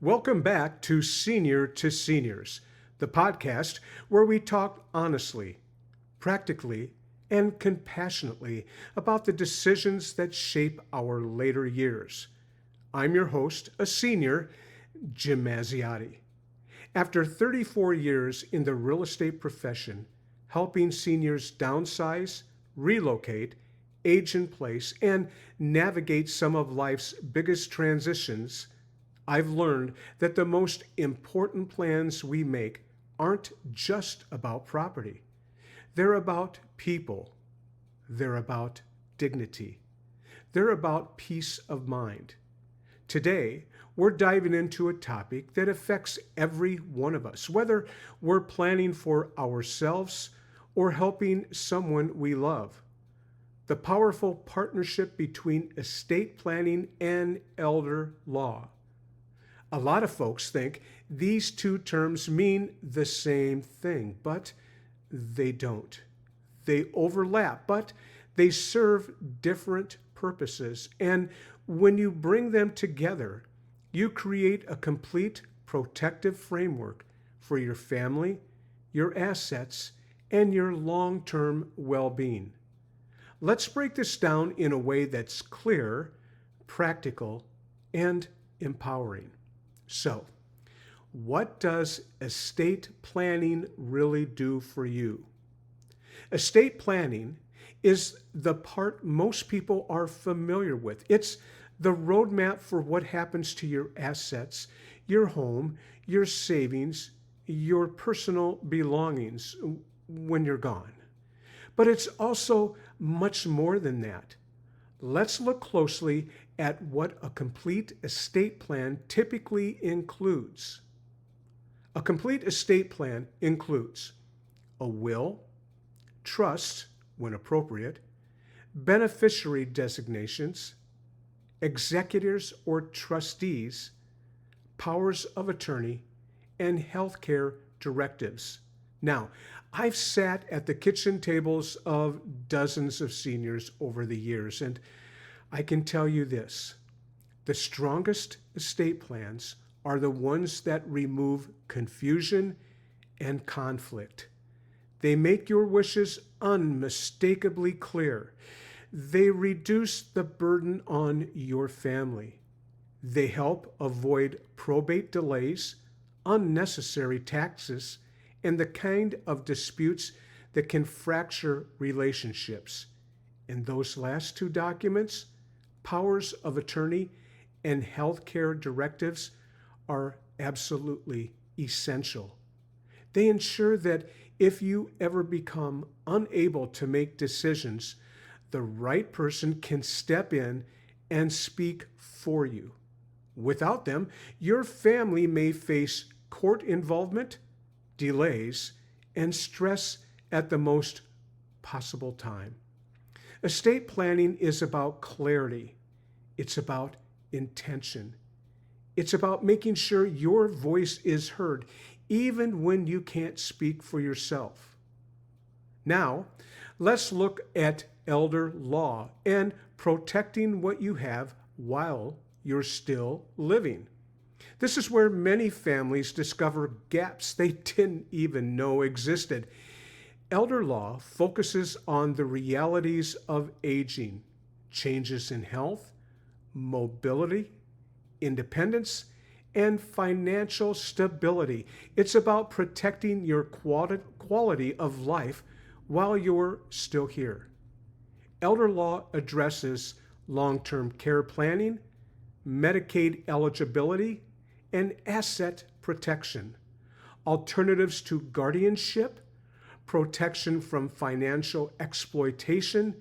Welcome back to Senior to Seniors, the podcast where we talk honestly, practically, and compassionately about the decisions that shape our later years. I'm your host, a senior, Jim Mazziotti. After 34 years in the real estate profession, helping seniors downsize, relocate, age in place, and navigate some of life's biggest transitions, I've learned that the most important plans we make aren't just about property. They're about people. They're about dignity. They're about peace of mind. Today, we're diving into a topic that affects every one of us, whether we're planning for ourselves or helping someone we love. The powerful partnership between estate planning and elder law. A lot of folks think these two terms mean the same thing, but they don't. They overlap, but they serve different purposes. And when you bring them together, you create a complete protective framework for your family, your assets, and your long-term well-being. Let's break this down in a way that's clear, practical, and empowering. So, what does estate planning really do for you? Estate planning is the part most people are familiar with. It's the roadmap for what happens to your assets, your home, your savings, your personal belongings when you're gone. But it's also much more than that. Let's look closely at what a complete estate plan typically includes. A complete estate plan includes a will, trust, when appropriate, beneficiary designations, executors or trustees, powers of attorney, and healthcare directives. Now, I've sat at the kitchen tables of dozens of seniors over the years, and I can tell you this: the strongest estate plans are the ones that remove confusion and conflict. They make your wishes unmistakably clear. They reduce the burden on your family. They help avoid probate delays, unnecessary taxes, and the kind of disputes that can fracture relationships. And those last two documents, powers of attorney and healthcare directives, are absolutely essential. They ensure that if you ever become unable to make decisions, the right person can step in and speak for you. Without them, your family may face court involvement, delays, and stress at the most possible time. Estate planning is about clarity. It's about intention. It's about making sure your voice is heard, even when you can't speak for yourself. Now, let's look at elder law and protecting what you have while you're still living. This is where many families discover gaps they didn't even know existed. Elder law focuses on the realities of aging, changes in health, mobility, independence, and financial stability. It's about protecting your quality of life while you're still here. Elder law addresses long-term care planning, Medicaid eligibility, and asset protection, alternatives to guardianship, protection from financial exploitation,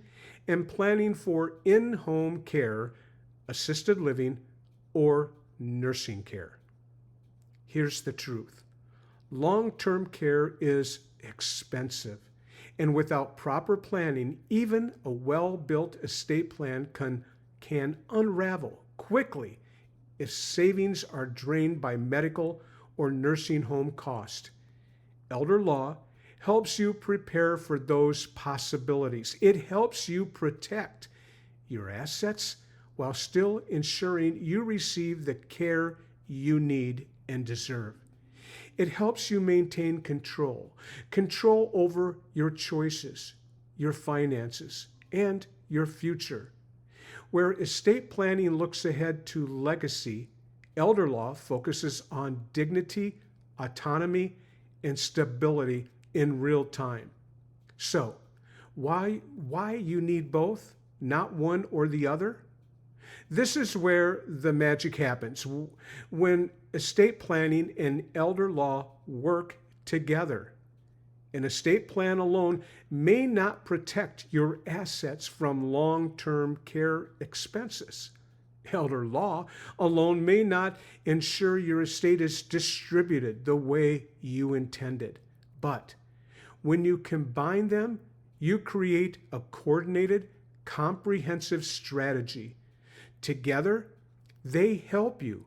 and planning for in-home care, assisted living, or nursing care. Here's the truth. Long-term care is expensive, and without proper planning, even a well-built estate plan can unravel quickly if savings are drained by medical or nursing home cost. Elder law helps you prepare for those possibilities. It helps you protect your assets while still ensuring you receive the care you need and deserve. It helps you maintain control over your choices, your finances, and your future. Where estate planning looks ahead to legacy, elder law focuses on dignity, autonomy, and stability in real time. So, why you need both, not one or the other? This is where the magic happens, when estate planning and elder law work together. An estate plan alone may not protect your assets from long-term care expenses. Elder law alone may not ensure your estate is distributed the way you intended. But when you combine them, you create a coordinated, comprehensive strategy. Together, they help you,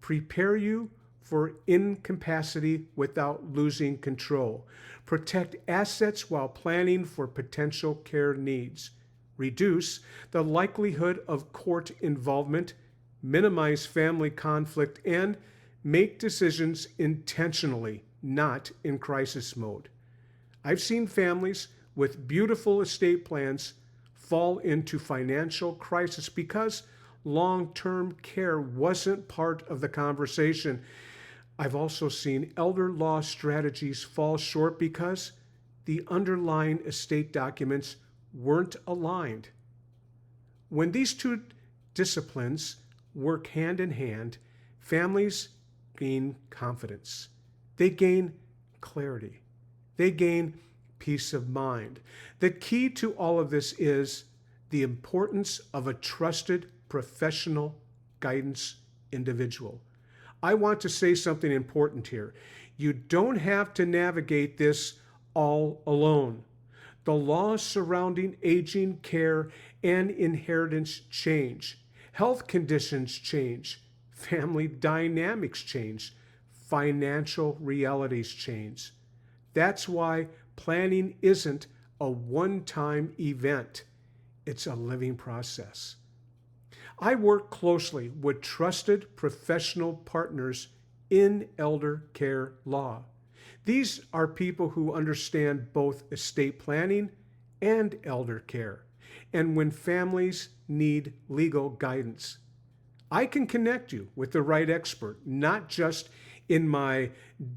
prepare you for incapacity without losing control, protect assets while planning for potential care needs, reduce the likelihood of court involvement, minimize family conflict, and make decisions intentionally, not in crisis mode. I've seen families with beautiful estate plans fall into financial crisis because long-term care wasn't part of the conversation. I've also seen elder law strategies fall short because the underlying estate documents weren't aligned. When these two disciplines work hand in hand, families gain confidence. They gain clarity. They gain peace of mind. The key to all of this is the importance of a trusted professional guidance individual. I want to say something important here. You don't have to navigate this all alone. The laws surrounding aging, care, and inheritance change. Health conditions change. Family dynamics change. Financial realities change. That's why planning isn't a one-time event. It's a living process. I work closely with trusted professional partners in elder care law. These are people who understand both estate planning and elder care, and when families need legal guidance. I can connect you with the right expert, not just in my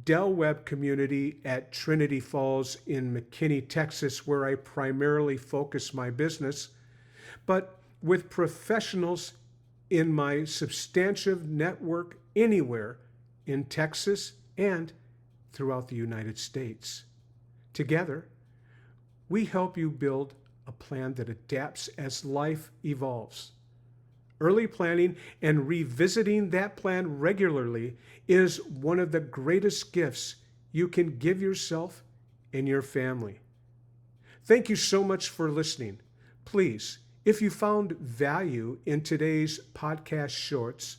Del Webb community at Trinity Falls in McKinney, Texas, where I primarily focus my business, but with professionals in my substantive network anywhere in Texas and throughout the United States. Together, we help you build a plan that adapts as life evolves. Early planning and revisiting that plan regularly is one of the greatest gifts you can give yourself and your family. Thank you so much for listening. Please, if you found value in today's podcast shorts,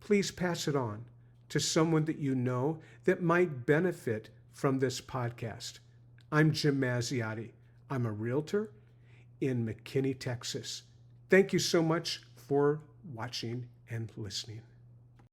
please pass it on to someone that you know that might benefit from this podcast. I'm Jim Mazziotti. I'm a realtor in McKinney, Texas. Thank you so much for watching and listening.